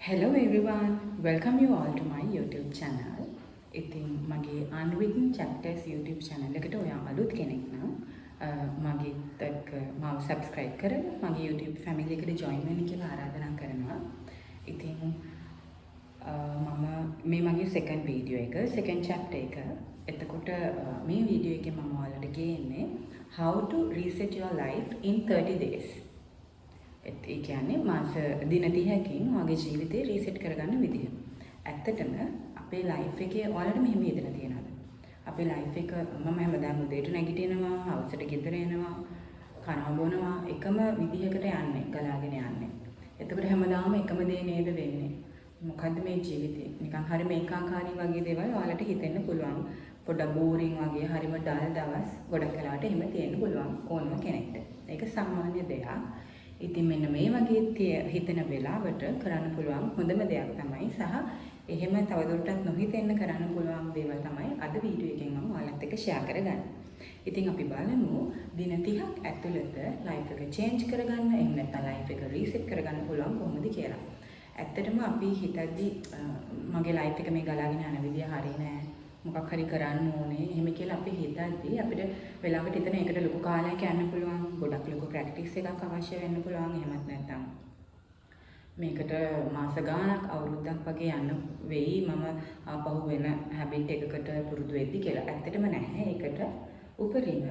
Hello everyone, welcome you all to my YouTube channel. ඉතින් මගේ Unwritten Chapters YouTube channel එකට ඔයා අලුත් කෙනෙක් නම් මගේත් එක්ක මාව subscribe කරලා මගේ YouTube family එකට join වෙන්න කියලා ආරාධනා කරනවා. ඉතින් මම මේ මගේ second video එක, second chapter එක. එතකොට මේ video එකේ මම ඔයාලට ගේන්නේ how to reset your life in 30 days. ඒ කියන්නේ මාස දින 30කින් ඔයාගේ ජීවිතේ රීසෙට් කරගන්න විදිහ. ඇත්තටම අපේ ලයිෆ් එකේ ඔයාලට මෙහෙම හිතලා තියෙනවද? අපේ ලයිෆ් එක මම හැමදාම උදේට නැගිටිනවා, හවසට ගෙදර එනවා, කනවා බොනවා, එකම විදිහකට යන්නේ, ගලාගෙන යන්නේ. එතකොට හැමදාම එකම දේ නේද වෙන්නේ? මොකද්ද මේ ජීවිතේ? නිකන් හරි මේකාකාරී වගේ දේවල් ඔයාලට හිතෙන්න පුළුවන්. පොඩ්ඩක් බෝරින් වගේ හරිම ඩල් දවස් ගොඩක් වෙලාවට එහෙම තියෙන්න පුළුවන් ඕනම කෙනෙක්ට. ඒක සාමාන්‍ය දෙයක්. ඉතින් මෙන්න මේ වගේ හිතෙන වෙලාවට කරන්න පුළුවන් හොඳම දෙයක් තමයි සහ එහෙම තවදුරටත් නොහිතෙන්න කරන්න පුළුවන් දේවල් තමයි අද වීඩියෝ එකෙන් මම ඔයාලත් එක්ක ෂෙයා කරගන්නේ. ඉතින් අපි බලමු දින 30ක් ඇතුළත ලයිෆ් එක චේන්ජ් කරගන්න, එහෙම නැත්නම් ලයිෆ් එක රීසෙට් කරගන්න පුළුවන් කොහොමද කියලා. ඇත්තටම අපි හිතද්දි මගේ ලයිෆ් එක මේ ගලාගෙන යන විදිය හරිය නෑ. මොකක් හරි කරන්න ඕනේ. එහෙම කියලා අපි හිතද්දි අපිට වෙලාවකට හිතන එකට ලොකු කාලයක් යන්න පුළුවන්. ගොඩක් ලොකු ප්‍රැක්ටිස් එකක් අවශ්‍ය වෙන්න පුළුවන්. එහෙමත් නැත්නම් මේකට මාස ගාණක් අවුරුද්දක් වගේ යන්න වෙයි මම ආපහු වෙන හැබිට් එකකට පුරුදු වෙද්දි කියලා. ඇත්තටම නැහැ. ඒකට උපරිම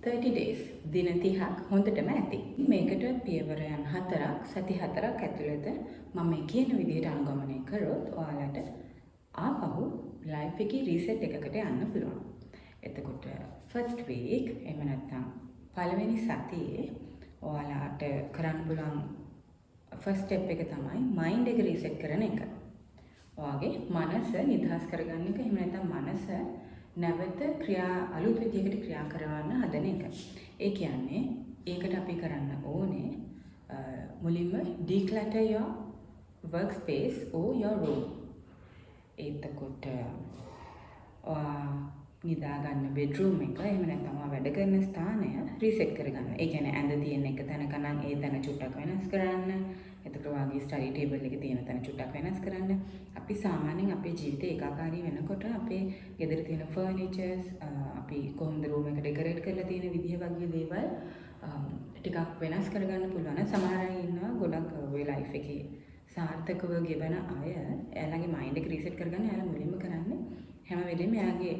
30 days දින 30ක් හොඳටම ඇති. මේකට පියවරයන් 4ක් සති 4ක් ඇතුළත මම මේ කියන විදිහට අනුගමනය කරොත් ඔයාලට ආපහු ලයිෆ් එකේ රීසෙට් එකකට යන්න පුළුවන්. එතකොට ෆස්ට් වීක් එහෙම නැත්නම් පළවෙනි සතියේ ඔයාලට කරන්න පුළුවන් ෆස්ට් ස්ටෙප් එක තමයි මයින්ඩ් එක රීසෙට් කරන එක. ඔයාගේ මනස නිදහස් කරගන්න එක. එහෙම නැත්නම් මනස නැවත අලුත් විදිහකට ක්‍රියා කරවන්න හදන එක. ඒ කියන්නේ ඒකට අපි කරන්න ඕනේ මුලින්ම declutter your workspace or your room. එතකොට නිදා ගන්න බෙඩ්රූම් එක එහෙම නැත්නම් වැඩ කරන ස්ථානය රීසෙට් කරගන්න. ඒ කියන්නේ ඇඳ තියෙන එක තැනක නම් ඒ තැන චුට්ටක් වෙනස් කරන්න. එතකොට වාගේ ස්ටඩි ටේබල් එකේ තියෙන තැන චුට්ටක් වෙනස් කරන්න. අපි සාමාන්‍යයෙන් අපේ ජීවිතේ ඒකාකාරී වෙනකොට අපේ ගෙදර තියෙන ෆර්නිචර්ස් අපි කොහොමද රූම් එක ඩෙකරේට් කරලා තියෙන විදිහ වගේ දේවල් ටිකක් වෙනස් කරගන්න පුළුවන්. සමහර අය ඉන්නවා ගොඩක් ඔය ලයිෆ් එකේ සාර්ථකව ගෙවන අය එයාලගේ මයින්ඩ් එක රීසෙට් කරගන්න එයාලා මුලින්ම කරන්නේ හැම වෙලෙම එයාගේ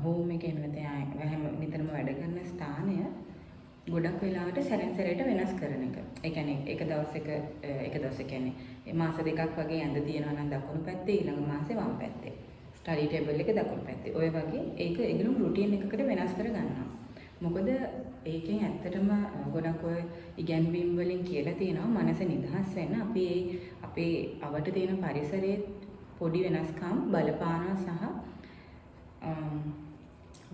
හෝම් එකේ එහෙම නැත්නම් හැම නිතරම වැඩ කරන ස්ථානය ගොඩක් වෙලාවට සැරෙන් සැරේට වෙනස් කරන එක. ඒ කියන්නේ එක දවසක කියන්නේ මාස දෙකක් වගේ ඇඳ තියෙනවා නම් දකුණු පැත්තේ ඊළඟ මාසේ වම් පැත්තේ. ස්ටඩි ටේබල් එක දකුණු පැත්තේ. ඔය වගේ ඒක ඒගොල්ලෝ රුටීන් එකකට වෙනස් කර ගන්නවා. මොකද ඒකෙන් ඇත්තටම ගොඩක් ඔය ඉගැන්වීම් වලින් කියලා තියෙනවා මනස නිදහස් වෙන්න අපි අපේ අවට තියෙන පරිසරයේ පොඩි වෙනස්කම් බලපානවා සහ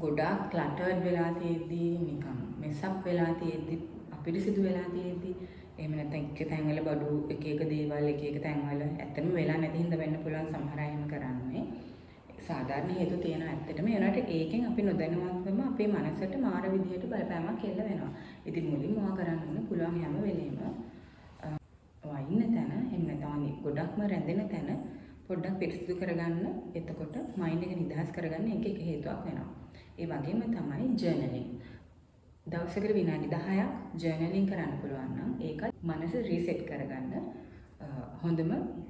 ගොඩාක් ක්ලටර්ඩ් වෙලා තියෙද්දි නිකන් මෙසප් වෙලා තියෙද්දි අපිරිසිදු වෙලා තියෙද්දි එහෙම නැත්නම් එක තැන්වල බඩු එක දේවල් එක තැන්වල ඇත්තම වෙලා නැති හින්දා වෙන්න පුළුවන් සමහර අය එහෙම කරන්නේ. සාධාරණ හේතු තියෙනවා ඇත්තටම. ඒනට ඒකෙන් අපි නොදැනුවත්වම අපේ මනසට මාර විදිහට බලපෑමක් එල්ල වෙනවා. ඉතින් මුලින්ම ඔයා කරන්න ඕන පුළුවන් හැම වෙලේම ඔයා ඉන්න තැන එහෙම නැත්නම් ගොඩක්ම රැඳෙන තැන පොඩ්ඩක් පිරිසිදු කරගන්න. එතකොට මයින්ඩ් එක නිදහස් කරගන්න එක හේතුවක් වෙනවා. ඒ වගේම තමයි ජර්නලින්. දවසකට විනාඩි 10ක් ජර්නලින් කරන්න පුළුවන් නම් ඒක මනස රීසෙට් කරගන්න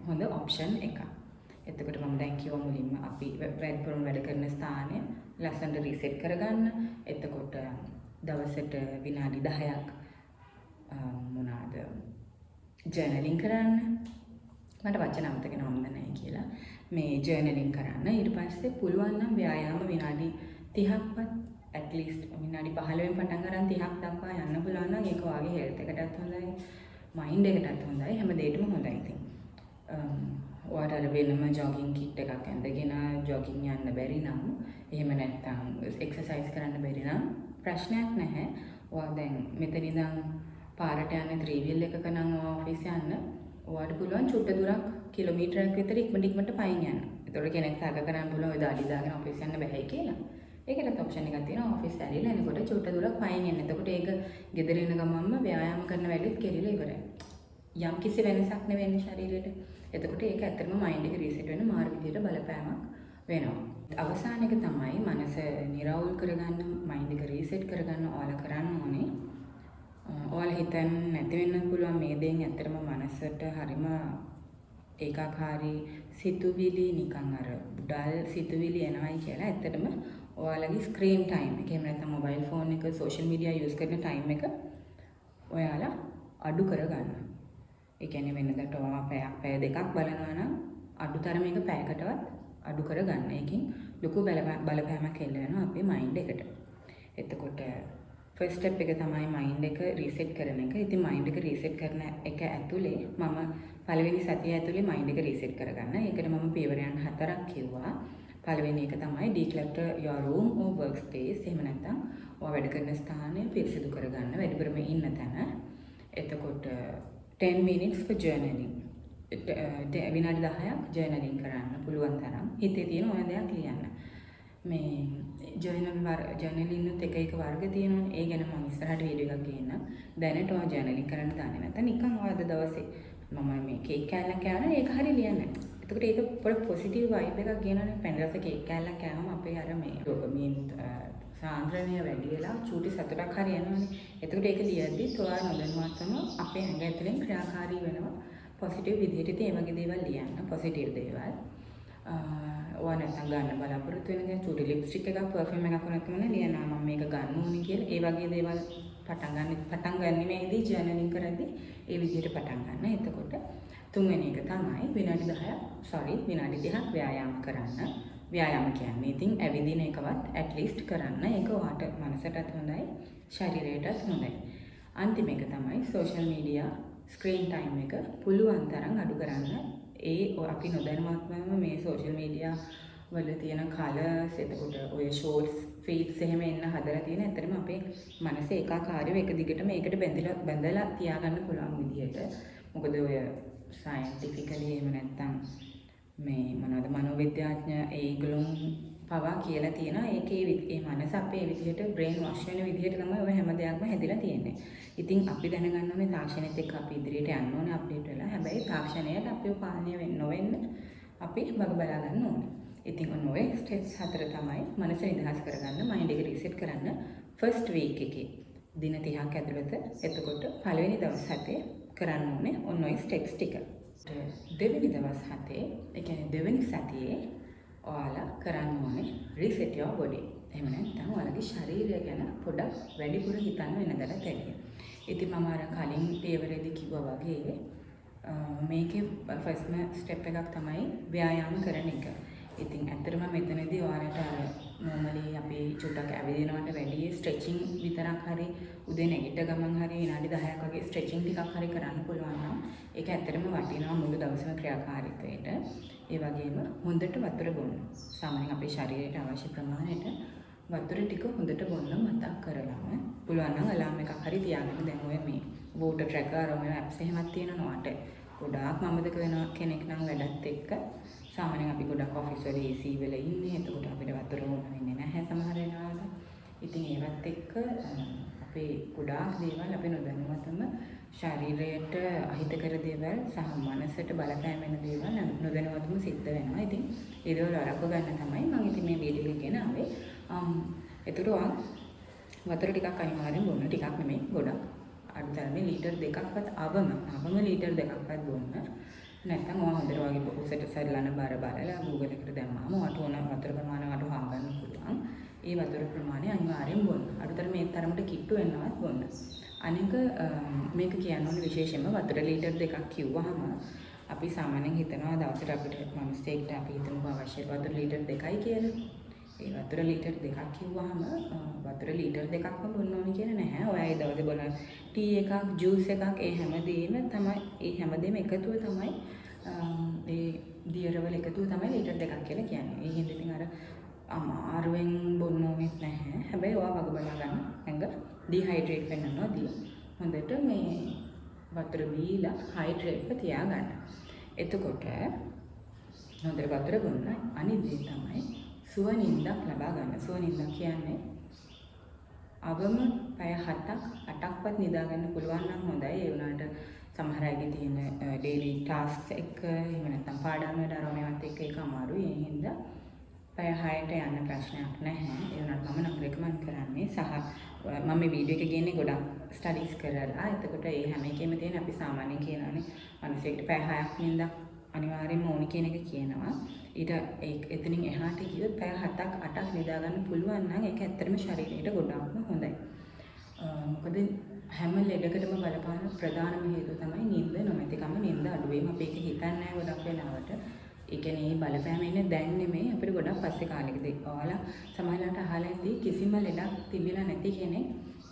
හොඳ ඔප්ෂන් එකක්. එතකොට මම දැන් කිව්වා මුලින්ම අපි වැඩ කරන ස්ථානය ලස්සනට රීසෙට් කරගන්න. එතකොට දවසට විනාඩි 10ක් මොනවාද ජර්නලින් කරන්න. මට වචන අමතක වෙනවද නැහැ කියලා. මේ ජර්නලින් කරන්න. ඊට පස්සේ පුළුවන් නම් ව්‍යායාම විනාඩි 30ක්වත් at least විනාඩි 15න් පටන් ගන්න 30ක් දක්වා යන්න පුළුවන් නම් ඒක වාගේ හෙල්ත් එකටත් හොඳයි, මයින්ඩ් එකටත් හොඳයි, හැම දෙයකටම හොඳයි. ඉතින් ඔයාට වෙනම ජොගින් කිට් එකක් ඇඳගෙන ජොගින් යන්න බැරි නම් එහෙම නැත්නම් එක්සර්සයිස් කරන්න බැරි නම් ප්‍රශ්නයක් නැහැ. ඔයා දැන් මෙතන ඉඳන් පාරට යන ත්‍රිවිල් එකක නම් ඔෆිස් යන්න ඔයාට පුළුවන් චුට්ට දුරක් කිලෝමීටරයක් විතර ඉක්මනට පයින් යන්න. ඒතකොට කෙනෙක් සාක කරන්න පුළුවන් ඔය දාඩි දාගෙන ඔෆිස් යන්න බැහැ කියලා. ඒකටත් ඔප්ෂන් එකක් තියෙනවා. ඔෆිස් ඇරිලා එනකොට චුට්ට දුරක් පයින් යන්න. එතකොට ඒක ගෙදර එන ගමන්ම ව්‍යායාම කරන වැඩිත් කෙරිලා ඉවරයි. යම් කිසි වෙනසක් නෙවෙන්නේ ශරීරෙට. එතකොට ඒක ඇත්තටම මයින්ඩ් එක රීසෙට් වෙන්න මාරු විදියට බලපෑමක් වෙනවා. අවසාන එක තමයි මනස නිරවුල් කරගන්න, මයින්ඩ් එක රීසෙට් කරගන්න ඔයාලා කරන්න ඕනේ. ඔයාලා හිතන්න නැති වෙන්න පුළුවන් මේ දෙයින් ඇත්තටම මනසට හරිම ඒකාකාරී සිතුවිලි නිකන් අර ඩල් සිතුවිලි එනවයි කියලා. ඇත්තටම ඔයාලගේ ස්ක්‍රීන් ටයිම් එක, එහෙම නැත්නම් මොබයිල් ෆෝන් එක, සෝෂල් මීඩියා යූස් කරන ටයිම් එක ඔයාලා අඩු කරගන්න. ඒ කියන්නේ වෙනදට ඔයා පැය දෙකක් බලනවා නම් අඩුතරම එක පැයකටවත් අඩු කරගන්න. ඒකෙන් ලොකු බලපෑමක් එල්ල වෙනවා අපේ මයින්ඩ් එකට. එතකොට ෆස්ට් ස්ටෙප් එක තමයි මයින්ඩ් එක රීසෙට් කරන එක. ඉතින් මයින්ඩ් එක රීසෙට් කරන එක ඇතුලේ මම පළවෙනි සතිය ඇතුලේ මයින්ඩ් එක රීසෙට් කරගන්න. ඒකට මම පියවරයන් 4ක් කිව්වා. පළවෙනි එක තමයි declutter your room or workspace. එහෙම නැත්නම් ඔයා වැඩ කරන ස්ථානය පිරිසිදු කරගන්න, වැඩිපුරම ඉන්න තැන. එතකොට 10 minutes for journaling. විනාඩි 10ක් ජර්නලින් කරන්න පුළුවන් තරම් හිතේ තියෙන ඕන දෙයක් ලියන්න. මේ ජර්නලින්නුත් එක වර්ග තියෙනවනේ. ඒ ගැන මම ඉස්සරහට වීඩියෝ එකක් ගේන්නම්. දැනට ඔයා ජර්නලින් කරන්න දන්නේ නැත්නම් නිකන් ඔයා අද දවසේ මම මේ කේක් කෑල්ලක් කෑවනම් ඒක හරිය ලියන්න. එතකොට ඒක පොඩි පොසිටිව් වයිබ් එකක් ගේනවනේ. පැණි රස කේක් කෑල්ලක් කෑවම අපේ අර මේ ඩොපමින් සාන්ද්‍රණය වැඩි වෙලා චූටි සතුටක් හරි එනවනේ. එතකොට ඒක ලියද්දිත් ඔයා නොදැනුවත්වම අපේ ඇඟ ඇතුලෙන් ක්‍රියාකාරී වෙනවා. පොසිටිව් විදිහට ඉතින් මේ වගේ දේවල් ලියන්න. පොසිටිව් දේවල්. ඔයා නැත්නම් ගන්න බලාපොරොත්තු වෙන දේ චූටි ලිප්ස්ටික් එකක්, පර්ෆියුම් එකක් වුණත් මම ලියනවා මම මේක ගන්න ඕනේ කියලා. ඒ වගේ දේවල් පටන් ගන්නෙමේදී ජර්නලින් කරද්දී ඒ විදිහට පටන් ගන්න. එතකොට තුන්වෙනි එක තමයි විනාඩි 30ක් ව්‍යායාම කරන්න. ව්‍යායාම කියන්නේ ඉතින් ඇවිදින එකවත් ඇට්ලිස්ට් කරන්න. ඒක ඔයාට මනසටත් හොඳයි, ශරීරයටත් හොඳයි. අන්තිම එක තමයි සෝෂල් මීඩියා ස්ක්‍රීන් ටයිම් එක පුළුවන් තරම් අඩු කරන්න. අපි නොදැනුවත්වම මේ සෝෂල් මීඩියා වල තියෙන කලර්ස්, එතකොට ඔය ෂෝට්ස් ෆීඩ්ස් එහෙම එන්න හදලා තියෙන. ඇත්තටම අපේ මනස ඒකාකාරීව එක දිගට මේකට බැඳලා තියාගන්න පුළුවන් විදිහට. මොකද ඔය සයන්ටිෆිකලි එහෙම නැත්තම් මේ මොනවද මනෝවිද්‍යාඥ ඒගොල්ලෝ පවා කියලා තියෙනවා. ඒ මනස අපේ විදිහට බ්‍රේන් වොෂ් වෙන විදිහට තමයි ඔය හැම දෙයක්ම හැදිලා තියෙන්නේ. ඉතින් අපි දැනගන්න ඕනේ තාක්ෂණයත් එක්ක අපි ඉදිරියට යන්න ඕනේ අප්ඩේට් වෙලා. හැබැයි තාක්ෂණයට අපිව පාලනය නොවෙන්න අපි බලා ගන්න ඕනේ. ඉතින් ඔය ස්ටෙප්ස් 4 තමයි මනස නිදහස් කරගන්න, මයින්ඩ් එක රීසෙට් කරන්න ෆස්ට් වීක් එකේ දින 30ක් ඇතුළත. එතකොට පළවෙනි දවස් 7 කරන්න ඕනේ ඔන්න ඔය ස්ටෙප්ස් ටික. දෙවෙනි දවස් 7 ඒ කියන්නේ දෙවෙනි සතියේ ඔයාලා කරන්න ඕනේ රීසෙට් your body. එහෙම නැත්නම් ඔයාලගේ ශරීරය ගැන පොඩක් වැඩිපුර හිතන්න වෙනදට වැඩිය. ඉතින් මම අර කලින් පියවරේදී කිව්වා වගේ මේකේ ෆස්ට්ම ස්ටෙප් එකක් තමයි ව්‍යායාම කරන එක. ඉතින් ඇත්තටම මෙතනදී ඔයාලට අර normally අපි චුට්ටක් ඇවිදිනවට වැඩිය ස්ට්‍රෙචිං විතරක් හරි උදේ නැගිට ගමන් හරි විනාඩි 10ක් වගේ ස්ට්‍රෙචිං ටිකක් හරි කරන්න පුළුවන් නම් ඒක ඇත්තටම වටිනවා මුළු දවසම ක්‍රියාකාරීත්වයට. ඒ වගේම හොඳට වතුර බොන්න. සාමාන්‍යයෙන් අපේ ශරීරයට අවශ්‍ය ප්‍රමාණයට වතුර ටික හොඳට බොන්න මතක් කරලාම පුළුවන් නම් අලාම් එකක් හරි තියාගන්න. දැන් ඔය මේ වෝටර් ට්‍රැකර් ඔය ඇප්ස් එහෙමත් තියෙනවා නට. ගොඩාක් මමදක වෙන කෙනෙක් නම් වැඩත් එක්ක සාමාන්‍යයෙන් අපි ගොඩක් ඔෆිස් වල AC වල ඉන්නේ. එතකොට අපිට වතුර ඕන වෙන්නේ නැහැ සමහර වෙලාවට. ඉතින් ඒවත් එක්ක අපේ ගොඩාක් දේවල් අපි නොදැනුවත්වම ශරීරයට අහිතකර දේවල් සහ මනසට බලපෑම් වෙන දේවල් නොදැනුවත්වම සිද්ධ වෙනවා. ඉතින් ඒ දේවල් අරක ගන්න තමයි මම ඉතින් මේ වීඩියෝ එක ගෙනාවේ. එතකොට වතුර ටිකක් අනිවාර්යෙන් බොන්න. ටිකක් නෙමෙයි ගොඩක්. අඩුතරමේ ලීටර් 2ක්වත් අවම ලීටර් 2ක්වත් බොන්න. නැත්නම් ඔයා හොඳට වගේ උසට සරලන බර බලලා Google එකට දැම්මම ඔයාට ඕන වතුර ප්‍රමාණය ඔයාට හොයාගන්න පුළුවන්. ඒ වතුර ප්‍රමාණය අනිවාර්යෙන් බොන්න. අඩුතරමේ මේ තරමට කිට්ටු වෙන්නවත් බොන්න. අනික මේක කියන්න ඕනේ විශේෂයෙන්ම වතුර ලීටර් 2ක් කිව්වහම අපි සාමාන්‍යයෙන් හිතනවා දවසට අපිට මිනිස්සෙක්ට අපි හිතමු අවශ්‍ය වතුර ලීටර් 2යි කියලා. ඒ වතුර ලීටර් 2ක් කිව්වහම වතුර ලීටර් 2ක්ම බොන්න ඕනේ කියලා නැහැ. ඔයා ඒ දවසේ බොන ටී එකක්, ජූස් එකක් ඒ හැමදේම එකතුව තමයි ඒ දියරවල එකතුව තමයි ලීටර් 2ක් කියලා කියන්නේ. ඒ හින්දා ඉතින් අර අමාරුවෙන් බොන්න ඕනෙත් නැහැ. හැබැයි ඔයා වග බලා ගන්න ඇඟ ඩිහයිඩ්‍රේට් වෙන්න නොදී හොඳට මේ වතුර බීලා හයිඩ්‍රේට්ව තියාගන්න. එතකොට හොඳට වතුර බොන්න අනිත් දේ තමයි සුවනින්දක් ලබා ගන්න. සුවනින්දක් කියන්නේ අවම පැය 7ක් 8ක්වත් නිදා ගන්න පුළුවන් නම් හොඳයි. ඒ වුණාට සමහර අයගේ තියෙන ඩේලි ටාස්ක්ස් එක එහෙම නැත්නම් පාඩම් වල අරමුණත් එක්ක ඒක අමාරුයි. ඒ හින්දා පැය 6ට යන්න ප්‍රශ්නයක් නැහැ. ඒ වුණාට මම නම් රෙකමන්ඩ් කරන්නේ සහ මම මේ වීඩියෝ එක ගේන්නේ ගොඩක් ස්ටඩීස් කරලා. එතකොට ඒ හැම එකෙම තියෙන අපි සාමාන්‍යයෙන් කියනවානේ මිනිස්සෙක්ට පැය 6ක් නින්දා අනිවාර්යෙන්ම ඕනි කියන එක කියනවා. ඊට එතනින් එහාට ගියොත් පැය 7ක් 8ක් නිදා ගන්න පුළුවන් නම් ඒක ඇත්තටම ශරීරයට ගොඩක්ම හොඳයි. මොකද හැම ලෙඩකටම බලපාන ප්‍රධානම හේතුව තමයි නිින්ද නොමැතිකම, නිින්ද අඩුවීම. අපි ඒක හිතන්නේ නැහැ ගොඩක් වෙලාවට. ඒ කියන්නේ මේ බලපෑම ඉන්නේ දැන් නෙමෙයි අපිට ගොඩක් පස්සේ කාලෙකදී. ඔයාලා සමහරවිට අහලා ඇති කිසිම ලෙඩක් තිබිලා නැති කෙනෙක්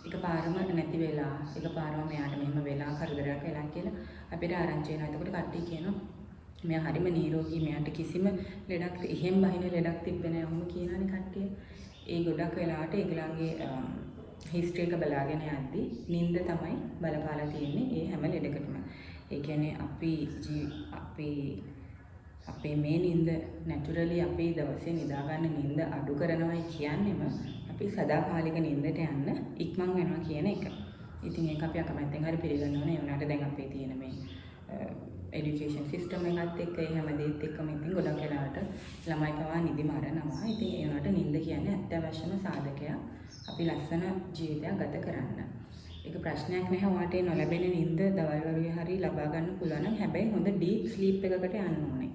එකපාරම නැති වෙලා, එකපාරම මෙයාට මෙහෙම වෙලා කරදරයක් වෙලා කියලා අපිට ආරංචි වෙනවා. එතකොට කට්ටිය කියනවා මෙයා හරිම නිරෝගී, මෙයාට කිසිම ලෙඩක් එහෙම් බහින ලෙඩක් තිබ්බේ නැහැ. ඔහොම කියනවානේ කට්ටිය. ඒ ගොඩක් වෙලාවට ඒගොල්ලන්ගේ හිස්ටරි එක බලාගෙන යද්දී නිින්ද තමයි බලපාලා තියෙන්නේ ඒ හැම ලෙඩකටම. ඒ කියන්නේ අපේ මේ නිින්ද නැචරලි අපේ දවසේ නිදා ගන්න නිින්ද අඩු කරනවායි කියන්නේම අපි සදාකාලික නිින්දට යන්න ඉක්මන් වෙනවා කියන එක. ඉතින් ඒක අපි අකමැත්තෙන් හරි පිළිගන්න ඕනේ. ඒ වුණාට දැන් අපේ තියෙන මේ එඩියුකේෂන් සිස්ටම් එකත් එක්ක ඒ හැම දෙයත් එක්කම ඉතින් ගොඩක් වෙලාවට ළමයි පවා නිදි මරනවා. ඉතින් ඒ වුණාට නිින්ද කියන්නේ අත්‍යවශ්‍යම සාධකයක් අපි ලස්සන ජීවිතයක් ගත කරන්න. ඒක ප්‍රශ්නයක් නැහැ. ඔයාට ඒ නොලැබෙන නිින්ද දවල් වරුවේ හරි ලබා ගන්න පුළුවන් නම් හැබැයි හොඳ ඩීප් ස්ලීප් එකකට යන්න ඕනේ.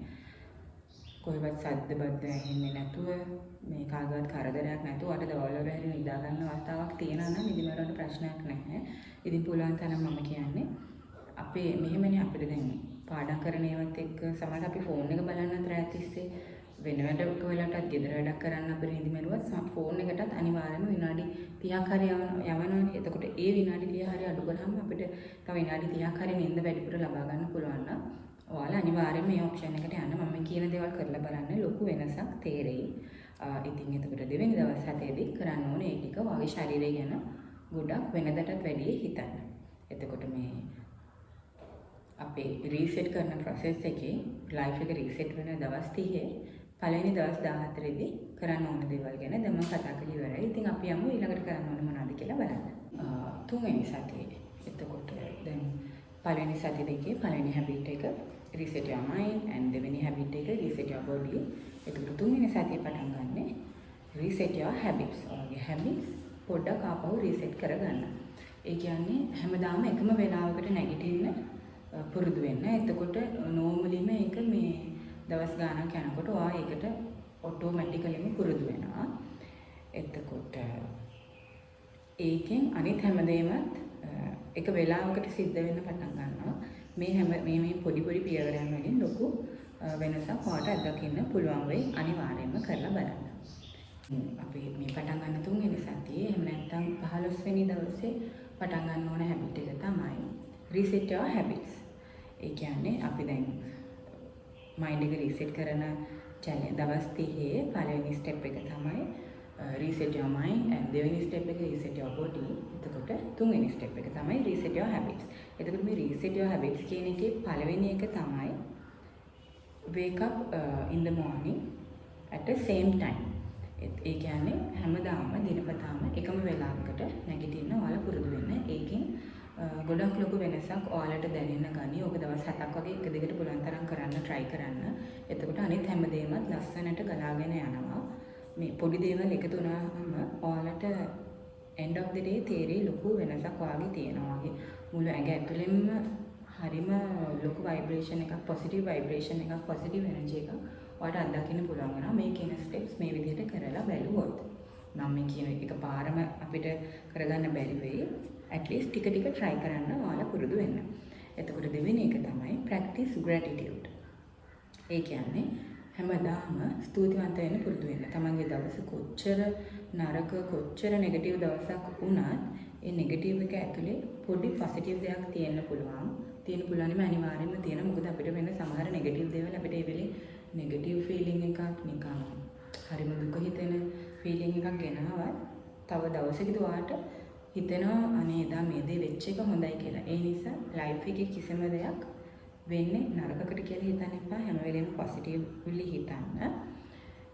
කොහෙවත් සද්ද බද්ද ඇහෙන්නේ නැතුව මේ කාගවත් කරදරයක් නැතුව අර දවල් වල හැරි නිදා ගන්න අවස්ථාවක් තියෙනවා නම් නිදි මරන්න ප්‍රශ්නයක් නැහැ. ඉතින් පුළුවන් තරම් මම කියන්නේ අපේ මෙහෙමනේ අපිට දැන් පාඩම් කරන ඒවත් එක්ක සමහරවිට අපි ෆෝන් එක බලන්නත් රැත් තිස්සේ වෙන වැඩක වෙලාවටත් ගෙදර වැඩක් කරන්න අපිට නිදි මරුවත් ෆෝන් එකටත් අනිවාර්යයෙන්ම විනාඩි 30ක් හරි යවනවනේ. එතකොට ඒ විනාඩි 30 හරි අඩු කරාම අපිට තව විනාඩි 30ක් හරි නිින්ද වැඩිපුර ලබා ගන්න පුළුවන් නම් ඔයාලා අනිවාර්යයෙන්ම මේ ඔප්ෂන් එකට යන්න. මම කියන දේවල් කරලා බලන්න ලොකු වෙනසක් තේරෙයි. ඉතින් එතකොට දෙවෙනි දවස් 7ේදී කරන්න ඕනේ ඒ ටික ඔයාගේ ශරීරය ගැන ගොඩක් වෙනදටත් වැඩිය හිතන්න. එතකොට මේ අපේ රීසෙට් කරන ප්‍රොසෙස් එකේ ලයිෆ් එක රීසෙට් වෙන දවස් 30 පළවෙනි දවස් 14ේදී කරන්න ඕන දේවල් ගැන දැන් මම කතා කරලා ඉවරයි. ඉතින් අපි යමු ඊළඟට කරන්න ඕන මොනවද කියලා බලන්න. තුන්වෙනි සතියේ. එතකොට දැන් පළවෙනි සති දෙකේ පළවෙනි හැබිට් එක reset your mind and දෙවෙනි හැබිට් එක reset your body. එතකොට තුන්වෙනි සතියේ පටන් ගන්න reset your habits. ඔයගේ habits පොඩ්ඩක් ආපහු reset කරගන්න. ඒ කියන්නේ හැමදාම එකම වෙලාවකට නැගිටින්න පුරුදු වෙන්න. එතකොට normally මේක මේ දවස් ගානක් යනකොට ඔයා ඒකට ඔටෝමැටිකලිම පුරුදු වෙනවා. එතකොට ඒකෙන් අනිත් හැමදේමත් එක වෙලාවකට සිද්ධ වෙන්න පටන් ගන්නවා. මේ පොඩි පියවරයන් වලින් ලොකු වෙනසක් ඔයාට අත්දකින්න පුළුවන් වෙයි. අනිවාර්යයෙන්ම කරලා බලන්න. අපි මේ පටන් ගන්න තුන්වෙනි සතියේ එහෙම නැත්නම් 15 වෙනි දවසේ පටන් ගන්න ඕන හැබිට් එක තමයි reset your habits. ඒ කියන්නේ අපි දැන් මයින්ඩ් එක රීසෙට් කරන දවස් 30 පළවෙනි ස්ටෙප් එක තමයි reset your mind and දෙවෙනි ස්ටෙප් එක reset your body. එතකොට තුන්වෙනි ස්ටෙප් එක තමයි reset your habits. එතකොට මේ reset your habits කියන එකේ පළවෙනි එක තමයි wake up in the morning at the same time. ඒ කියන්නේ හැමදාම දිනපතාම එකම වෙලාවකට නැගිටින්න ඔයාලා පුරුදු වෙන්න. ඒකෙන් ගොඩක් ලොකු වෙනසක් ඔයාලට දැනෙන්න ගනි. ඔබ දවස් 7ක් වගේ එක දිගට පුළුවන් තරම් කරන්න try කරන්න. එතකොට අනිත් හැමදේමත් ලස්සනට ගලාගෙන යනවා. මේ පොඩි දේවල් එකතු වුණාම ඔයාලට end of the day තේරෙයි ලොකු වෙනසක් ඔයාගේ තියෙනවා වගේ. මුළු ඇඟ ඇතුළෙන්ම හරිම ලොකු vibration එකක්, positive vibration එකක්, positive energy එකක් ඔයාලට අත්දකින්න පුළුවන් වෙනවා. මේ කියන steps මේ විදිහට කරලා බැලුවොත්. මම මේ කියන එක පාරම අපිට කරගන්න බැරි වෙයි. at least ටික try කරන්න ඔයාලා පුරුදු වෙන්න. එතකොට දෙවෙනි එක තමයි practice gratitude. ඒ කියන්නේ හැමදාම ස්තුතිවන්ත වෙන්න පුරුදු වෙන්න. තමන්ගේ දවස කොච්චර නරක කොච්චර නෙගටිව් දවසක් වුණත් ඒ නෙගටිව් එක ඇතුලේ පොඩි පොසිටිව් දෙයක් තියෙන්න පුළුවන්. නෙම අනිවාර්යයෙන්ම තියෙනවා. මොකද අපිට වෙන සමහර නෙගටිව් දේවල් අපිට ඒ වෙලේ නෙගටිව් ෆීලිං එකක් නිකන් හරිම දුක හිතෙන ෆීලිං එකක් ගෙනවවත් තව දවසකදී ඔයාට හිතෙනවා අනේ එදා මේ දේ වෙච්ච එක හොඳයි කියලා. ඒ නිසා ලයිෆ් එකේ කිසිම දෙයක් වෙන්නේ නරකකට කියලා හිතන්න එපා. හැම වෙලේම පොසිටිව්ලි හිතන්න.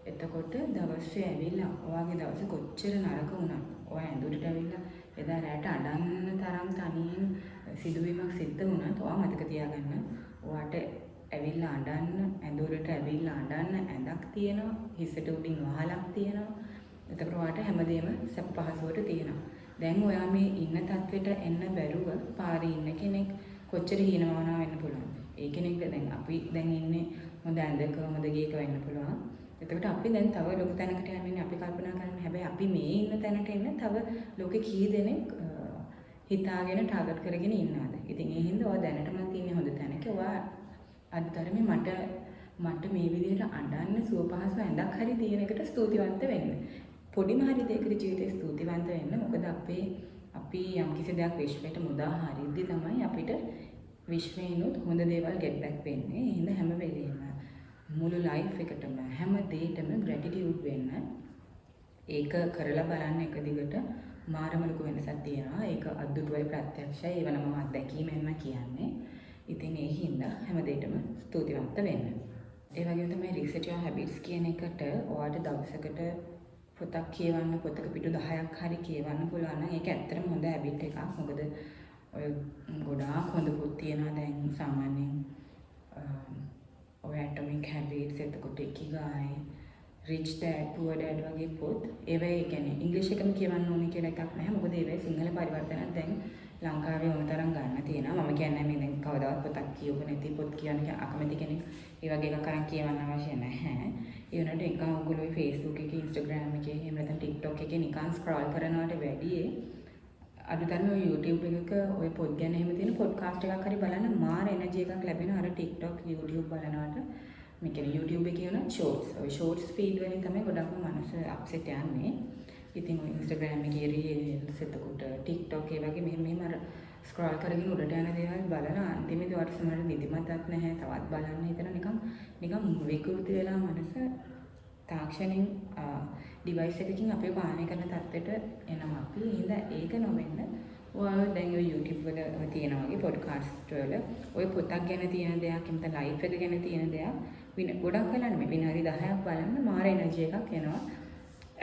එතකොට දවසේ ඇවිල්ලා ඔයාගේ දවසේ කොච්චර නරක වුණත් ඔයා ඇඳුරට ඇවිල්ලා එදා රැට අඬන්න තරම් තනියෙන් සිදුවීමක් සිද්ධ වුණත් ඔයා මතක තියාගන්න ඔයාට ඇවිල්ලා අඬන්න ඇඳුරට ඇවිල්ලා අඬන්න ඇඳක් තියෙනවා හිසට උඩින් වහලක් තියෙනවා. එතකොට ඔයාට හැමදේම සැප පහසුවට තියෙනවා. දැන් ඔයා මේ ඉන්න තත්වෙට එන්න බැරුව පාරේ ඉන්න කෙනෙක් කොච්චර හීනමානා වෙන්න පුළුවන්ද? ඒ කෙනෙක්ද දැන් අපි දැන් ඉන්නේ හොඳ ඇඳක හොඳ ගේක වෙන්න පුළුවන්. එතකොට අපි දැන් තව ලොකු තැනකට යන්නේ අපි කල්පනා කරන්නේ හැබැයි අපි මේ ඉන්න තැනට එන්න තව ලෝකෙ කී දෙනෙක් හිතාගෙන ටාගට් කරගෙන ඉන්නවද? ඉතින් ඒ හින්දා ඔයා දැනටමත් ඉන්නේ හොඳ තැනක. ඔයා අත්‍තරමේ මට මේ විදිහට අඬන්න සුව පහසු ඇඳක් හරි තියෙන එකට ස්තුතිවන්ත වෙන්න. පොඩිම හරි දෙයකට ජීවිතේ ස්තුතිවන්ත වෙන්න. මොකද අපි යම්කිසි දෙයක් විශ්වයට මුදා හරිද්දි තමයි අපිට විශ්වේනොත් හොඳ දේවල් get back වෙන්නේ. ඒ හින්දා හැම වෙලේම මුළු ලයිෆ් එකටම හැම දෙයකටම ග්‍රැටිටියුඩ් වෙන්න. ඒක කරලා බලන්න එක දිගට මාරම ලොකු වෙනසක් තියෙනවා. ඒක අද්දුටුවයි ප්‍රත්‍යක්ෂයි. ඒව නම් අත්දැකීමෙන්ම කියන්නේ. ඉතින් ඒ හින්දා හැම දෙයකටම ස්තුතිවන්ත වෙන්න. ඒ වගේම තමයි reset your habits කියන එකට ඔයාලට දවසකට පොතක් කියවන්න පොතක පිටු 10ක් හරි කියවන්න පුළුවන් නම් ඒක ඇත්තටම හොඳ හැබිට් එකක්. මොකද ඔය ගොඩාක් හොඳ පොත් තියෙනවා දැන් සාමාන්‍යයෙන් ඔය Atomic Habits එතකොට Ikigai Rich Dad Poor Dad වගේ පොත් ඒවා ඒ කියන්නේ ඉංග්‍රීසි එකම කියවන්න ඕනේ කියලා එකක් නැහැ. මොකද ඒවා සිංහල පරිවර්තනයක් දැන් ලංකාවේ ඕන තරම් ගන්න තියෙනවා. මම කියන්නේ මේ දැන් කවදාවත් පොතක් කියවපු නැති පොත් කියන්න අකමැති කෙනෙක් ඒ වගේ එකක් අරන් කියවන්න අවශ්‍ය නැහැ. ඒ වුණාට එක ඔයගොල්ලෝ Facebook එකේ Instagram එකේ එහෙම නැත්නම් TikTok එකේ නිකන් ස්ක්‍රෝල් කරනවට වැඩිය අදුතරම ඔය YouTube එකක ඔය පොත් ගැන එහෙම තියෙන පොඩ්කාස්ට් එකක් හරි බලන්න මාර එනර්ජි එකක් ලැබෙනවා. අර TikTok YouTube බලනවට මේ කියන්නේ YouTube එකේ කියන shorts. ඔය shorts feed වලින් තමයි ගොඩක්ම මනස අප්සෙට් යන්නේ. ඉතින් ඔය Instagram එකේ reels එතකොට TikTok ඒ වගේ මෙහෙම අර ස්ක්‍රෝල් කරගෙන උඩට යන දේවල් බලලා අන්තිමේදී ඔයාලට සමහරවිට නිදිමතක් නැහැ. තවත් බලන්න හිතන නිකන් විකෘති වෙලා මනස තාක්ෂණින් ඩිවයිස් එකකින් අපේ පාලනය කරන තත්ත්වයට එනවා අපි. එහෙනම් ඒක නොවෙන්න ඔයාලා දැන් ඔය YouTube වල තියෙන වගේ පොඩ්කාස්ට් වල ඔය පොතක් ගැන තියෙන දෙයක් එමෙත ලයිෆ් එක ගැන තියෙන දෙයක් ගොඩක් වෙලා නෙමෙයි විනාඩි 10ක් බලන්න මාර එනර්ජි එකක් එනවා.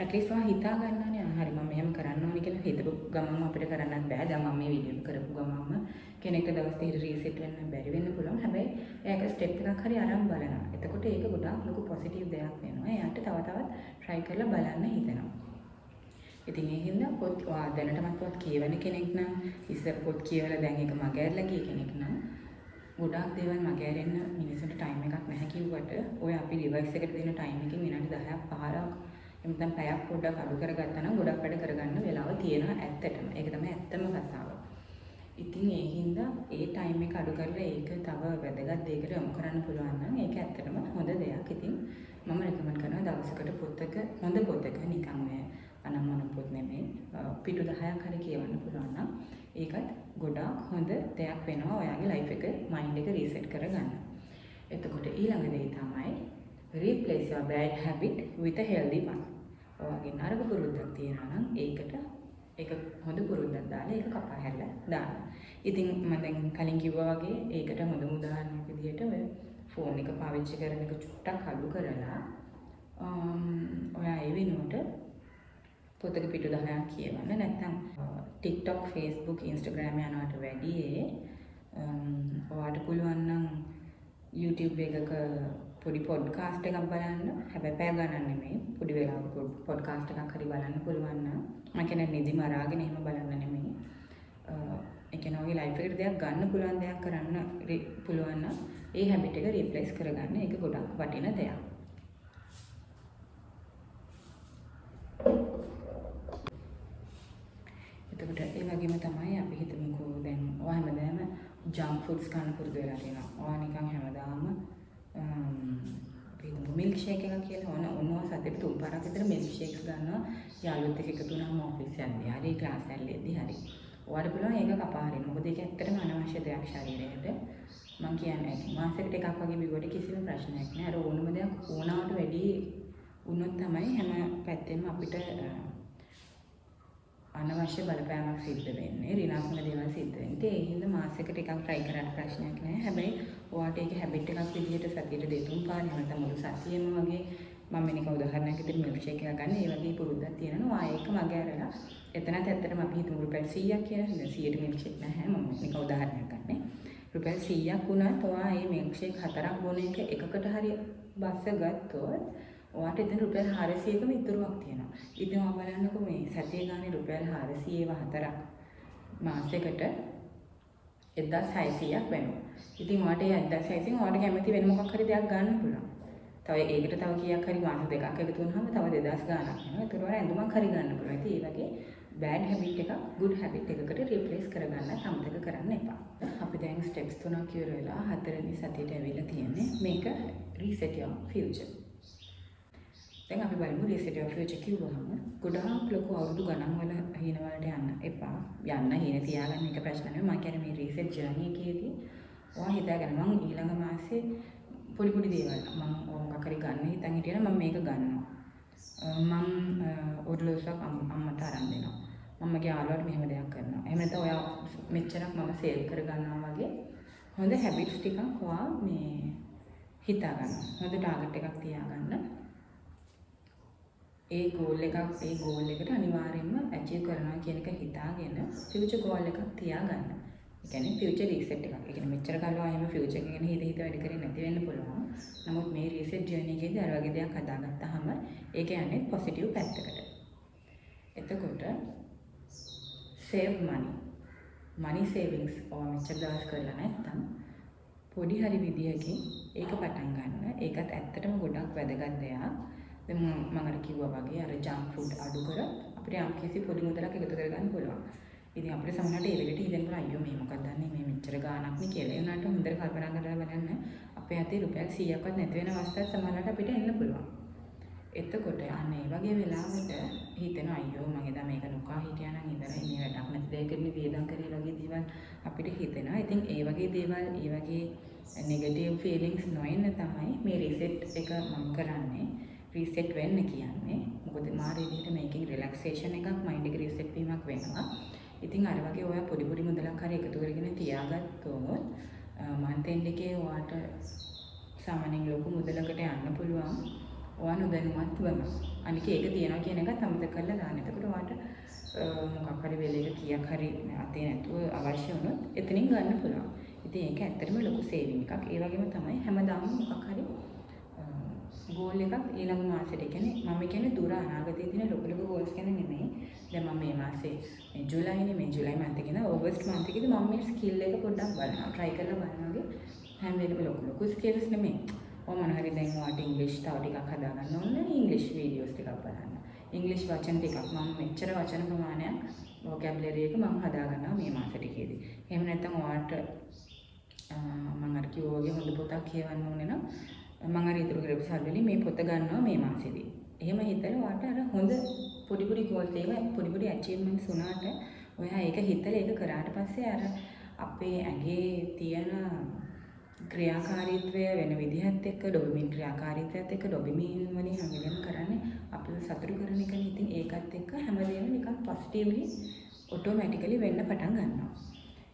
at least ඔයා හිතා ගන්නනේ හරි මම මෙහෙම කරන්න ඕනේ කියලා හිතපු ගමන්ම අපිට කරන්නත් බෑ. දැන් මම මේ වීඩියෝ කරපු ගමන්ම කෙනෙක්ට දවස් දෙකකට රීසෙට් වෙන්න බැරි වෙන්න පුළුවන්. හැබැයි ඒක ස්ටෙප් එකක් හරි අරන් බලනවා. එතකොට ඒක ගොඩාක් ලොකු පොසිටිව් දෙයක් වෙනවා. එයාට තව තවත් try කරලා බලන්න හිතෙනවා. ඉතින් ඒ හින්දා පොත් දැනටමත් පොත් කියවන කෙනෙක් නම් ඉස්සර පොත් කියවලා දැන් ඒක මගහැරලා ගිය කෙනෙක් නම් ගොඩාක් දේවල් මගහැරෙන්න මිනිස්සුන්ට ටයිම් එකක් නැහැ කිව්වට ඔය අපි ඩිවයිස් එකට දෙන ටයිම් එකෙන් විනාඩි 10ක් 15ක් එමුනම් පැයක් පොඩ්ඩක් අඩු කරගත්තා නම් ගොඩක් වැඩ කරගන්න වෙලාව තියෙනවා ඇත්තටම. ඒක තමයි ඇත්තම කතාව. ඉතින් ඒ හින්දා ඒ ටයිම් එක අඩු කරලා ඒක තව වැදගත් දෙයකට යොමු කරන්න පුළුවන් නම් ඒක ඇත්තටම හොඳ දෙයක්. ඉතින් මම රෙකමන්ඩ් කරනවා දවසකට පොතක හොඳ පොතක නිකන් මේ අනම්මන පොත් නෙමෙයි පිටු 10ක් හරි කියවන්න පුළුවන් නම් ඒකත් ගොඩාක් හොඳ දෙයක් වෙනවා ඔයාගේ ලයිෆ් එක මයින්ඩ් එක රීසෙට් කරගන්න. එතකොට ඊළඟ දේ තමයි replace your bad habit with a healthy one. ඔයාගේ නරක පුරුද්දක් තියෙනවා නම් ඒක හොඳ පුරුද්දක් දාලා ඒක කපා හැරලා දාන්න. ඉතින් මම දැන් කලින් කිව්වා වගේ ඒකට හොඳම උදාහරණයක් විදිහට ඔය ෆෝන් එක පාවිච්චි කරන එක චුට්ටක් අඩු කරලා ඔයා ඒ වෙනුවට පොතක පිටු 10ක් කියවන්න. නැත්නම් TikTok, Facebook, Instagram යනවට වැඩිය ඔයාට පුළුවන් නම් YouTube එකක පොඩි පොඩ්කාස්ට් එකක් බලන්න. හැබැයි පැය ගණන් නෙමෙයි. පොඩි වෙලාවක පොඩ්කාස්ට් එකක් හරි බලන්න පුළුවන් නම් මම කියන්නේ නිදි මරාගෙන එහෙම බලන්න නෙමෙයි. ඒ කියන්නේ ඔයගේ ලයිෆ් එකට දෙයක් ගන්න පුළුවන් දෙයක් කරන්න පුළුවන් නම් ඒ හැබිට් එක රීප්ලේස් කරගන්න. ඒක ගොඩක් වටින දෙයක්. එතකොට ඒ වගේම තමයි අපි හිතමුකෝ දැන් ඔයා හැමදාම ජංක් ෆුඩ්ස් කන්න පුරුදු වෙලා තියෙනවා. ඔයා නිකන් හැමදාම මිල්ක් ෂේක් එකක් කියලා ඔන්නවා සතෙට තුන්පාරක් විතර මිල්ක් ෂේක්ස් ගන්නවා යාළුවොත් එක්ක එකතු වුණාම ඔෆිස් යන්නේ හරි ක්ලාස් එකේදී හරි ඔයාලට පුළුවන් ඒක කපා හරින්න. මොකද ඒක ඇත්තටම අනවශ්‍ය දෙයක් ශරීරයට. මම කියන්නේ මාසෙකට එකක් වගේ බිව්වට කිසිම ප්‍රශ්නයක් නෑ. අර ඕනම දෙයක් ඕනාවට වැඩි වුණොත් තමයි හැම පැත්තෙම අපිට අනවශ්‍ය බලපෑමක් සිද්ධ වෙන්නේ. ඍණාත්මක දේවල් සිද්ධ වෙන්නේ. ඒ හින්දා මාසෙකට එකක් try කරන්න ප්‍රශ්නයක් නෑ. හැබැයි ඔයාට ඒක හැබිට් එකක් විදිහට සතියට දෙතුන් පාරක් නැත්නම් මුළු සතියෙම වගේ මම නිකන් උදාහරණයක් විදිහට මිල්ක් ෂේක් එකක් ගන්න. ඒ වගේ පුරුද්දක් තියෙනවා. ඒක මගේ අරලා එතනත් ඇත්තටම අපි හිතමු රුපියල් 100ක් කියලා. දැන් 100ට මිල්ක් ෂේක් නැහැ. මම නිකන් උදාහරණයක් ගන්න. රුපියල් 100ක් වුණත් ඔයා මේ මිල්ක් ෂේක් 4ක් බොන එක එකකට හරි බස්ස ගත්තොත් ඔයාට එතන රුපියල් 400කම ඉතුරුවක් තියෙනවා. ඉතින් ඔයා බලන්නකෝ මේ සතිය ගානේ රුපියල් 400 ඒවා 4ක් මාසෙකට 1600ක් වෙනවා. ඉතින් ඔයාට ඒ 1600න් ඔයාට කැමති වෙන මොකක් හරි දෙයක් ගන්න පුළුවන්. තව ඒකට තව කීයක් හරි මාස දෙකක් එකතු වුණාම තව 2000 ගාණක් වෙනවා. ඒතර වල ඇඳුමක් හරි ගන්න පුළුවන්. ඉතින් ඒ වගේ බෑඩ් හැබිට් එකක් good habit එකකට රිප්ලේස් කරගන්න අමතක කරන්න එපා. අපි දැන් ස්ටෙප්ස් 3ක් ඉවර වෙලා 4 වෙනි සතියට ඇවිල්ලා තියෙන්නේ. මේක reset your future. දැන් අපි බලමු reset your future කිව්වහම ගොඩාක් ලොකු අවුරුදු ගණන් වල හින වලට යන්න එපා. යන්න හින තියාගන්න එක ප්‍රශ්න නෙවෙයි. මම කියන්නේ මේ reset journey එකේදී ඔයා හිතාගන්න මම ඊළඟ මාසේ පොඩි පොඩි දේවල් මම මොකක් හරි ගන්න හිතන් හිටියනම් මම මේක ගන්නවා. මම ඔඩලෝසක් අම්මට අරන් දෙනවා. මම මගේ යාළුවාට මෙහෙම දෙයක් කරනවා. එහෙම නැත්නම් ඔයා මෙච්චරක් මම සේව් කර ගන්නවා වගේ හොඳ හැබිට්ස් ටිකක් ඔයා මේ හිතා ගන්න. හොඳ ටාගට් එකක් තියාගන්න. ඒ ගෝල් එකට අනිවාර්යයෙන්ම අචීව් කරනවා කියන එක හිතාගෙන ෆියුචර් ගෝල් එකක් තියාගන්න. ඒ කියන්නේ ෆියුචර් රීසෙට් එකක්. ඒ කියන්නේ මෙච්චර කාලව එහෙම ෆියුචර් එක ගැන හිත වැඩ කරේ නැති වෙන්න පුළුවන්. නමුත් මේ රීසෙට් ජර්නි එකේදී අර වගේ දෙයක් හදාගත්තාම ඒක යන්නේ පොසිටිව් පැත්තකට. එතකොට save money savings ඔය මෙච්චර දවස් කරලා නැත්තම් පොඩි හරි විදියකින් ඒක පටන් ගන්න. ඒකත් ඇත්තටම ගොඩක් වැදගත් දෙයක්. දැන් මම අර කිව්වා වගේ අර ජංක් ෆුඩ් අඩු කරත් අපිට යම් කිසි පොඩි මුදලක් එකතු කරගන්න පුළුවන්. ඉතින් අපිට සමහරවිට ඒ වෙලෙට හිතෙන්න පුළුවන් අයියෝ මේ මොකක්ද දන්නේ මේ මෙච්චර ගාණක් නේ කියලා. ඒ උනාට හොඳට කල්පනා කරලා බලන්න අපේ අතේ රුපියල් 100ක්වත් නැති වෙන අවස්ථාවක් සමහරවිට අපිට එන්න පුළුවන්. එතකොට අන්න ඒ වගේ වෙලාවට හිතෙන අයියෝ මම එදා මේක නොකා හිටියා නම් ඉවරයි මේ වැඩක් නැති දෙයකට වියදම් කරේ වගේ දේවල් අපිට හිතෙනවා. ඉතින් ඒ වගේ දේවල් ඒ වගේ නෙගටිව් ෆීලිංගස් නොඑන්න තමයි මේ රීසෙට් එක මම කරන්නේ. රීසෙට් වෙන්න කියන්නේ මොකද මාරේ විදිහට මේකෙන් රිලැක්සේෂන් එකක් මයින්ඩ් එක රීසෙට් වීමක් වෙනවා. ඉතින් අර වගේ ඔයා පොඩි පොඩි මුදලක් හරි එකතු කරගෙන තියාගත්තොත් මන්ත් එන්ඩ් එකේ ඔයාට සාමාන්‍යයෙන් ලොකු මුදලකට යන්න පුළුවන්. ඔයා නොදැනුවත්වම. අනික ඒක තියනවා කියන එකත් අමතක කරලා දාන්න. එතකොට ඔයාට මොකක් හරි වෙලෙක කීයක් හරි අතේ නැතුව අවශ්‍ය වුණොත් එතනින් ගන්න පුළුවන්. ඉතින් ඒක ඇත්තටම ලොකු සේවිං එකක්. ඒ වගේම තමයි හැමදාම මොකක් හරි ගෝල් එකක් ඊළඟ මාසෙට කියන්නේ මම කියන්නේ දුර අනාගතයේ තියෙන ලොකු ලොකු ගෝල්ස් ගැන නෙමෙයි. දැන් මම මේ මාසේ මේ ජූලයිනේ මේ ජූලයි මන්ත් එකේ ඉඳන් ඕගස්ට් මන්ත් එකේදී මම මේ ස්කිල් එක පොඩ්ඩක් බලනවා. try කරලා බලනවාගේ හැම වෙලේම ලොකු ස්කිල්ස් නෙමෙයි. මොන හරි දැන් ඔයාට ඉංග්‍රීසි තව ටිකක් හදා ගන්න ඕන නම් ඉංග්‍රීසි වීඩියෝස් ටිකක් බලන්න. ඉංග්‍රීසි වචන ටිකක් මම මෙච්චර වචන ප්‍රමාණයක් vocabulary එක මම හදා ගන්නවා මේ මාස ටිකේදී. එහෙම නැත්නම් ඔයාට මම අර කිව්වා වගේ හොඳ පොතක් කියවන්න ඕනේ නම් මම අර ඉතුරු කරපු සල්වලින් මේ පොත ගන්නවා මේ මාසෙදී. එහෙම හිතලා ඔයාට අර හොඳ පොඩි පොඩි ගෝල්ස් ඒවා පොඩි පොඩි අචීව්මන්ට්ස් උනාට ඔයා ඒක හිතලා ඒක කරාට පස්සේ අර අපේ ඇඟේ තියෙන ක්‍රියාකාරීත්වය වෙන විදිහත් එක්ක ඩොපමින් ක්‍රියාකාරීත්වයත් එක්ක ඩොපමින් වලින් හැම වෙලේම කරන්නේ අපිව සතුටු කරන එකනේ. ඉතින් ඒකත් එක්ක හැමදේම නිකන් පොසිටිව්ලි ඔටෝමැටිකලි වෙන්න පටන් ගන්නවා.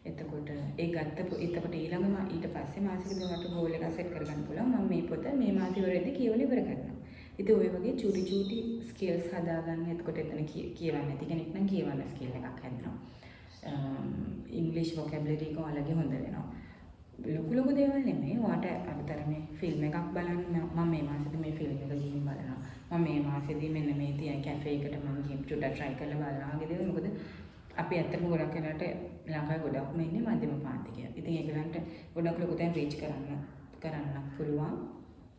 එතකොට එතකොට ඊට පස්සේ මාසෙකදී ඔයාලට ගෝල් එකක් සෙට් කරගන්න පුළුවන්. මම මේ පොත මේ මාසෙ ඉවරෙද්දී කියවලා ඉවර කරනවා. ඉතින් ඔය වගේ චූටි ස්කිල්ස් හදාගන්න. එතකොට එතන කියවන්න නැති කෙනෙක් නම් කියවන්න ස්කිල් එකක් හදනවා. ඉංග්‍රීසි vocabulary එක ඔයාලගේ හොඳ වෙනවා. ලොකු දේවල් නෙමෙයි. ඔයාට අතරමේ ෆිල්ම් එකක් බලන්න මම මේ මාසෙදී මේ ෆිල්ම් එක ගිහින් බලනවා. මම මේ මාසෙදී මෙන්න මේ තියෙන කැෆේ එකට මම ගිහින් චුට්ටක් try කරලා බලනවා වගේ දේවල්. මොකද අපි ඇත්තටම ගොඩක් වෙලාවට ලංකාවේ ගොඩක්ම ඉන්නේ මධ්‍යම පාන්තිකය. ඉතින් ඒගොල්ලන්ට ගොඩක් ලොකු තැන් රීච් කරන්න පුළුවන්.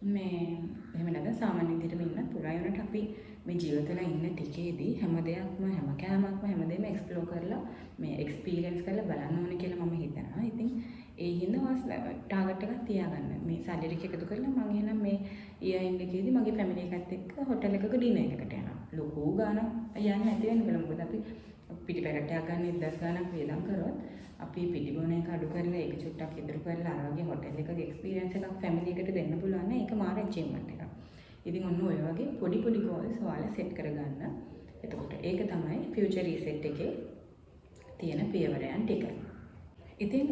මේ එහෙම නැත්නම් සාමාන්‍ය විදිහටම ඉන්නත් පුළුවන්. ඒ වුණාට අපි මේ ජීවිතවල ඉන්න ටිකේදී හැම දෙයක්ම හැම කෑමක්ම හැමදේම එක්ස්ප්ලෝර් කරලා මේ එක්ස්පීරියන්ස් කරලා බලන්න ඕනේ කියලා මම හිතනවා. ඉතින් ඒ හින්දා ටාගට් එකක් තියාගන්න. මේ සැලරි එක එකතු කරලා මම එහෙනම් මේ ඉයර් එන්ඩ් එකේදී මගේ ෆැමිලි එකත් එක්ක හොටෙල් එකක ඩිනර් එකකට යනවා. ලොකු ගාණක් යන්නේ නැති වෙන්න බෑ. මොකද අපි පිටි පැකට් එකක් ගන්න 1000 ගාණක් වේදම් කරොත් අපි පිටි බොන එක අඩු කරලා ඒක චුට්ටක් ඉදිරි කරලා අර වගේ හොටෙල් එකක එක්ස්පීරියන්ස් එකක් ෆැමිලි එකට දෙන්න පුළුවන් නම් ඒක මාර අචීව්මන්ට් එකක්. ඉතින් ඔන්න ඔය වගේ පොඩි ගෝල්ස් ඔයාලා සෙට් කරගන්න. එතකොට ඒක තමයි ෆියුචර් රීසෙට් එකේ තියෙන පියවරයන් ටික. ඉතින්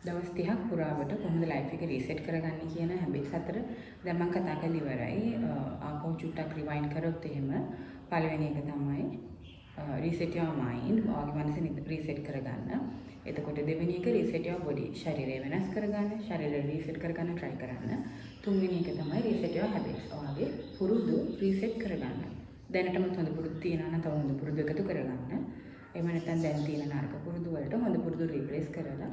දවස් 30ක් පුරාවට කොහොමද ලයිෆ් එක රීසෙට් කරගන්නේ කියන හැබිට්ස් අතර දැන් මම කතා කරලා ඉවරයි. ආපහු චුට්ටක් රිවයින්ඩ් කරොත් එහෙම පළවෙනි එක තමයි රීසෙට් your mind. ඔයාගේ මනස රීසෙට් කරගන්න. එතකොට දෙවෙනි එක රීසෙට් your body. ශරීරය වෙනස් කරගන්න, ශරීරය රීසෙට් කරගන්න try කරන්න. තුන්වෙනි එක තමයි රීසෙට් your habits. ඔයාගේ පුරුදු රීසෙට් කරගන්න. දැනටමත් හොඳ පුරුදු තියෙනවා නම් තව හොඳ පුරුදු එකතු කරගන්න. එහෙම නැත්නම් දැන් තියෙන නරක පුරුදු වලට හොඳ පුරුදු රීප්ලේස් කරලා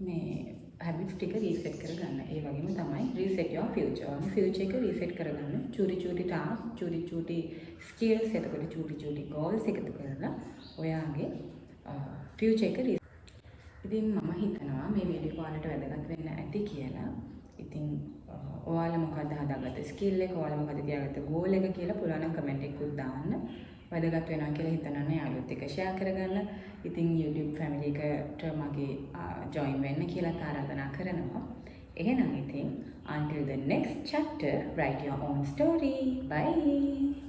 මේ හැබිට්ස් ටික රීසෙට් කරගන්න. ඒ වගේම තමයි රීසෙට් your future. ඔයාගේ ෆියුචර් එක රීසෙට් කරගන්න. චූටි ටාස්ක්, චූටි ස්කිල්ස්, එතකොට චූටි ගෝල්ස් එකතු කරලා ඔයාගේ ෆියුචර් එක ඉතින් මම හිතනවා මේ වීඩියෝ ඔයාලට වැදගත් වෙන්න ඇති කියලා. ඉතින් ඔයාලා මොකද හදාගත්ත ස්කිල් එක, ඔයාලා මොකද තියාගත්ත ගෝල් එක කියලා පුළුවන් නම් කමෙන්ට් එකකුත් දාන්න. වැදගත් වෙනවා කියලා හිතනවනේ යාළුවොත් එක්ක ෂෙයා කරගන්න. ඉතින් YouTube family එකට මගේ join වෙන්න කියලා ආරාධනා කරනවා. එහෙනම් ඉතින් until the next chapter, write your own story. Bye.